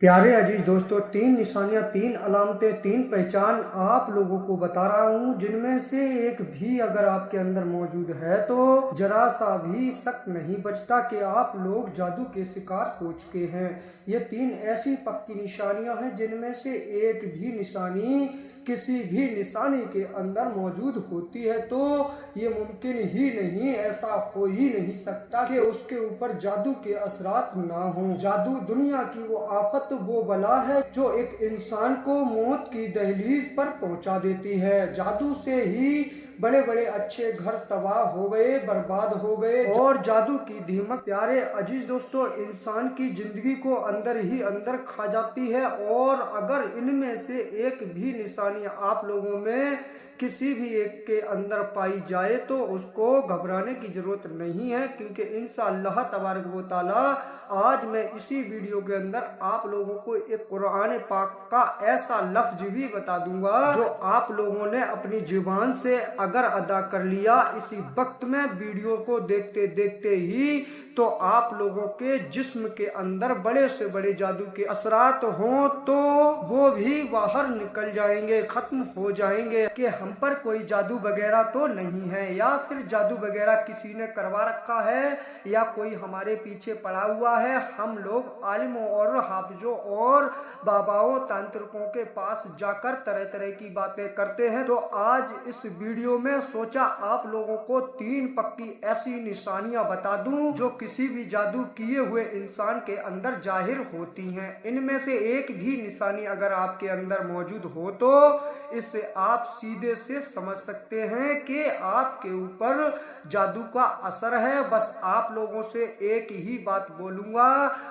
प्यारे अजीज दोस्तों, तीन निशानियां, तीन अलामतें, तीन पहचान आप लोगों को बता रहा हूं, जिनमें से एक भी अगर आपके अंदर मौजूद है तो जरा सा भी शक नहीं बचता कि आप लोग जादू के शिकार हो चुके हैं। ये तीन ऐसी पक्की निशानियां हैं जिनमें से एक भी निशानी किसी भी निशानी के अंदर मौजूद होती है तो ये मुमकिन ही नहीं, ऐसा हो ही नहीं सकता कि उसके ऊपर जादू के असरात ना हो। जादू दुनिया की वो आफत, वो बला है जो एक इंसान को मौत की दहलीज पर पहुंचा देती है। जादू से ही बड़े बड़े अच्छे घर तबाह हो गए, बर्बाद हो गए, और जादू की धीमक प्यारे अजीज दोस्तों इंसान की जिंदगी को अंदर ही अंदर खा जाती है। और अगर इनमें से एक भी निशानी आप लोगों में किसी भी एक के अंदर पाई जाए तो उसको घबराने की जरूरत नहीं है, क्योंकि इंशाअल्लाह तबारक व तआला आज मैं इसी वीडियो के अंदर आप लोगों को एक कुरान पाक का ऐसा लफ्ज भी बता दूंगा जो आप लोगों ने अपनी जुबान से अगर अदा कर लिया इसी वक्त में वीडियो को देखते देखते ही, तो आप लोगों के जिस्म के अंदर बड़े से बड़े जादू के असरात हों तो वो भी बाहर निकल जाएंगे, खत्म हो जाएंगे कि हम पर कोई जादू वगैरह तो नहीं है, या फिर जादू वगैरह किसी ने करवा रखा है, या कोई हमारे पीछे पड़ा हुआ है। हम लोग आलिमों और हाफिजों और बाबाओं तांत्रिकों के पास जाकर तरह तरह की बातें करते हैं। तो आज इस वीडियो में सोचा आप लोगों को तीन पक्की ऐसी निशानियां बता दूं जो किसी भी जादू किए हुए इंसान के अंदर जाहिर होती हैं। इनमें से एक भी निशानी अगर आपके अंदर मौजूद हो तो इससे आप सीधे से समझ सकते हैं कि आपके ऊपर जादू का असर है। बस आप लोगों से एक ही बात बोलूंगा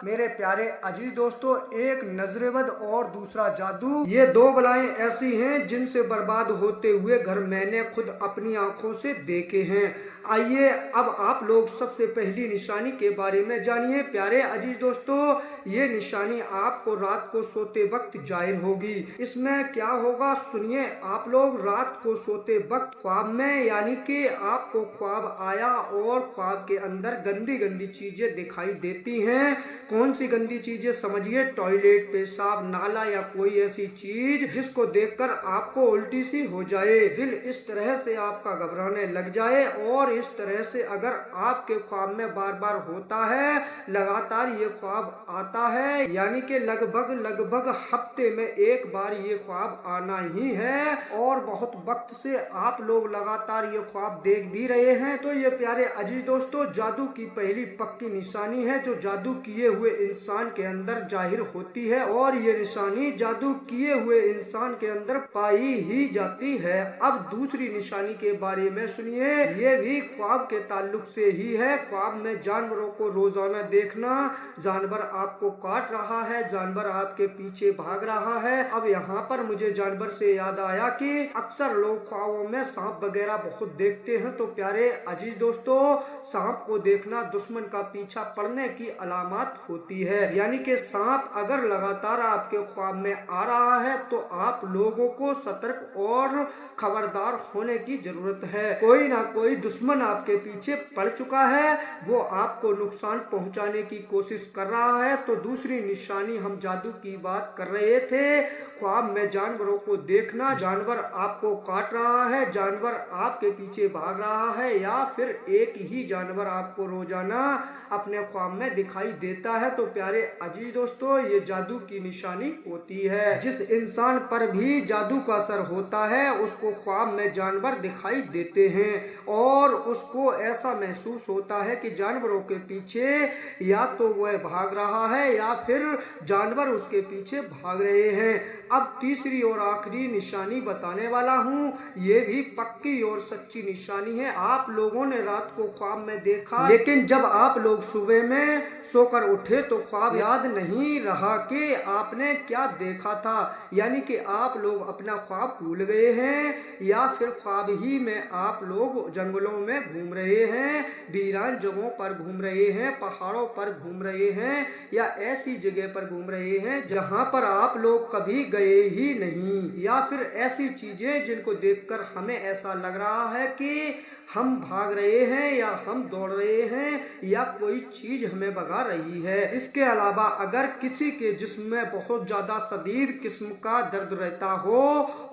मेरे प्यारे अजीज दोस्तों, एक नजरेबद और दूसरा जादू, ये दो बलाएं ऐसी हैं जिनसे बर्बाद होते हुए घर मैंने खुद अपनी आंखों से देखे हैं। आइए अब आप लोग सबसे पहली निशानी के बारे में जानिए। प्यारे अजीज दोस्तों, ये निशानी आपको रात को सोते वक्त जाहिर होगी। इसमें क्या होगा सुनिए आप लोग। रात को सोते वक्त ख्वाब में, यानी कि आपको ख्वाब आया और ख्वाब के अंदर गंदी गंदी चीजें दिखाई देती हैं। कौन सी गंदी चीजें समझिए, टॉयलेट, पेशाब, नाला या कोई ऐसी चीज जिसको देखकर आपको उल्टी सी हो जाए, दिल इस तरह से आपका घबराने लग जाए। और इस तरह से अगर आपके ख्वाब में बार बार होता है, लगातार ये ख्वाब आता है, यानी कि लगभग हफ्ते में एक बार ये ख्वाब आना ही है, और बहुत वक्त से आप लोग लगातार ये ख्वाब देख भी रहे हैं, तो ये प्यारे अजीज दोस्तों जादू की पहली पक्की निशानी है जो जादू किए हुए इंसान के अंदर जाहिर होती है। और ये निशानी जादू किए हुए इंसान के अंदर पाई ही जाती है। अब दूसरी निशानी के बारे में सुनिए, ये भी ख्वाब के ताल्लुक से ही है। ख्वाब में जानवरों को रोजाना देखना, जानवर आपको काट रहा है, जानवर आपके पीछे भाग रहा है। अब यहाँ पर मुझे जानवर से याद आया कि अक्सर लोग ख्वाबों में सांप वगैरह बहुत देखते हैं, तो प्यारे अजीज दोस्तों सांप को देखना दुश्मन का पीछा पड़ने की अलामत होती है। यानी कि सांप अगर लगातार आपके ख्वाब में आ रहा है तो आप लोगों को सतर्क और खबरदार होने की जरूरत है। कोई ना कोई दुश्मन आपके पीछे पड़ चुका है, वो आपको नुकसान पहुंचाने की कोशिश कर रहा है। तो दूसरी निशानी हम जादू की बात कर रहे थे, ख्वाब में जानवरों को देखना, जानवर आपको काट रहा है, जानवर आपके पीछे भाग रहा है, या फिर एक ही जानवर आपको रोजाना अपने ख्वाब में दिखाई देता है, तो प्यारे अजीज दोस्तों ये जादू की निशानी होती है। जिस इंसान पर भी जादू का असर होता है उसको ख्वाब में जानवर दिखाई देते हैं और उसको ऐसा महसूस होता है कि जानवरों के पीछे या तो वह भाग रहा है या फिर जानवर उसके पीछे भाग रहे हैं। अब तीसरी और आखिरी निशानी बताने वाला हूँ, ये भी पक्की और सच्ची निशानी है। आप लोगों ने रात को ख्वाब में देखा, लेकिन जब आप लोग सुबह में सोकर उठे तो ख्वाब याद नहीं रहा कि आपने क्या देखा था, यानी कि आप लोग अपना ख्वाब भूल गए हैं, या फिर ख्वाब ही में आप लोग जंगलों में घूम रहे हैं, वीरान जगहों पर घूम रहे हैं, पहाड़ों पर घूम रहे हैं, या ऐसी जगह पर घूम रहे हैं जहां पर आप लोग कभी गए ही नहीं, या फिर ऐसी चीजें जिनको देखकर हमें ऐसा लग रहा है कि हम भाग रहे हैं या हम दौड़ रहे हैं या कोई चीज हमें भगा रही है। इसके अलावा अगर किसी के जिस्म में बहुत ज्यादा शदीद किस्म का दर्द रहता हो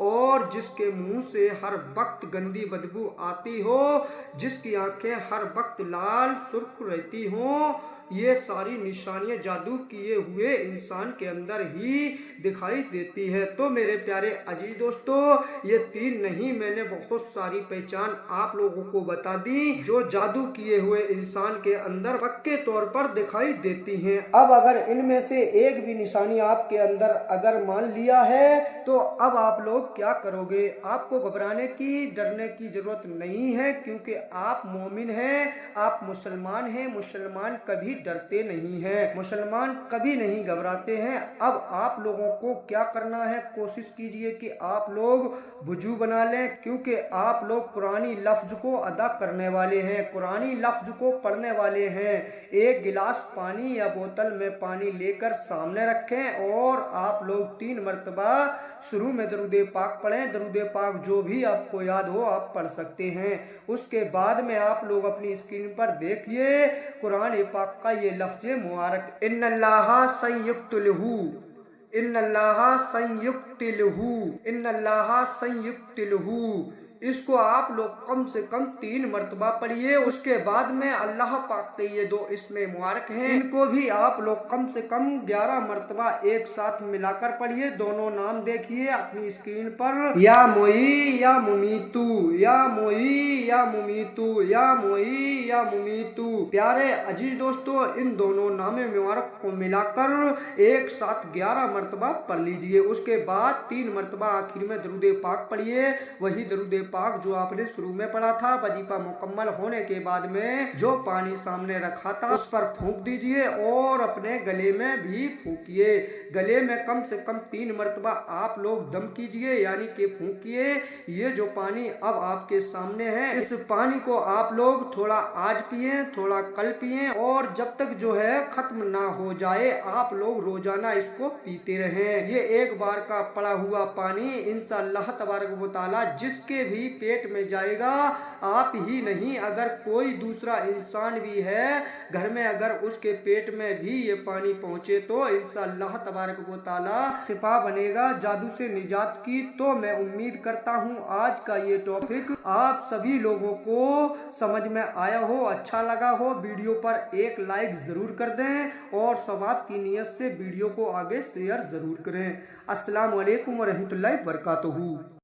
और जिसके मुंह से हर वक्त गंदी बदबू आती हो, जिसकी आंखें हर वक्त लाल सुर्ख रहती हो, ये सारी निशानियां जादू किए हुए इंसान के अंदर ही दिखाई देती है। तो मेरे प्यारे अजीज दोस्तों, ये 3 नहीं, मैंने बहुत सारी पहचान आप लोगों को बता दी जो जादू किए हुए इंसान के अंदर पक्के तौर पर दिखाई देती हैं। अब अगर इनमें से एक भी निशानी आपके अंदर अगर मान लिया है तो अब आप लोग क्या करोगे? आपको घबराने की, डरने की जरूरत नहीं है, क्योंकि आप मोमिन हैं, आप मुसलमान हैं। मुसलमान कभी डरते नहीं हैं, मुसलमान कभी नहीं घबराते हैं। अब आप लोगों को क्या करना है, कोशिश कीजिए कि आप लोग वुजू बना लें, क्योंकि आप लोग कुरानी लफ्ज को अदा करने वाले हैं, कुरानी लफ्ज को पढ़ने वाले हैं। एक गिलास पानी या बोतल में पानी लेकर सामने रखें और आप लोग 3 मरतबा शुरू में दरूद पाक पढ़ें। दरूद पाक जो भी आपको याद हो आप पढ़ सकते हैं। उसके बाद में आप लोग अपनी स्क्रीन पर देखिए कुरान पाक का ये लफ्ज मुबारक, इन्नल्लाहा सय्युक्तिलहू, इन्नल्लाहा सय्युक्तिलहू, इन्नल्लाहा सय्युक्तिलहू। इसको आप लोग कम से कम 3 मरतबा पढ़िए। उसके बाद में अल्लाह पाक के ये 2 इसमें मुबारक हैं, इनको भी आप लोग कम से कम 11 मरतबा एक साथ मिलाकर पढ़िए। दोनों नाम देखिए अपनी स्क्रीन पर, या मोई या मुमीतू, या मोई या मुमीतू, या मोई या मुमीतू। प्यारे अजीज दोस्तों, इन दोनों नाम मुबारक को मिलाकर एक साथ 11 मरतबा पढ़ लीजिए। उसके बाद 3 मरतबा आखिर में दरूद पाक पढ़िए, वही दरूद पाक जो आपने शुरू में पढ़ा था। वजीफा मुकम्मल होने के बाद में जो पानी सामने रखा था उस पर फूंक दीजिए और अपने गले में भी फूंकिए। गले में कम से कम 3 मरतबा आप लोग दम कीजिए, यानी कि फूंकिए। ये जो पानी अब आपके सामने है, इस पानी को आप लोग थोड़ा आज पिए, थोड़ा कल पिए, और जब तक जो है खत्म ना हो जाए आप लोग रोजाना इसको पीते रहें। ये एक बार का पड़ा हुआ पानी इंशाअल्लाह तबारक व तआला जिसके भी पेट में जाएगा, आप ही नहीं अगर कोई दूसरा इंसान भी है घर में, अगर उसके पेट में भी ये पानी पहुंचे तो इंशाअल्लाह तबारक व तआला शिफा बनेगा, जादू से निजात की। तो मैं उम्मीद करता हूँ आज का ये टॉपिक आप सभी लोगों को समझ में आया हो, अच्छा लगा हो। वीडियो पर एक लाइक जरूर कर दें और सवाब की नीयत से वीडियो को आगे शेयर जरूर करें। अस्सलाम वालेकुम व रहमतुल्लाहि व बरकातहू।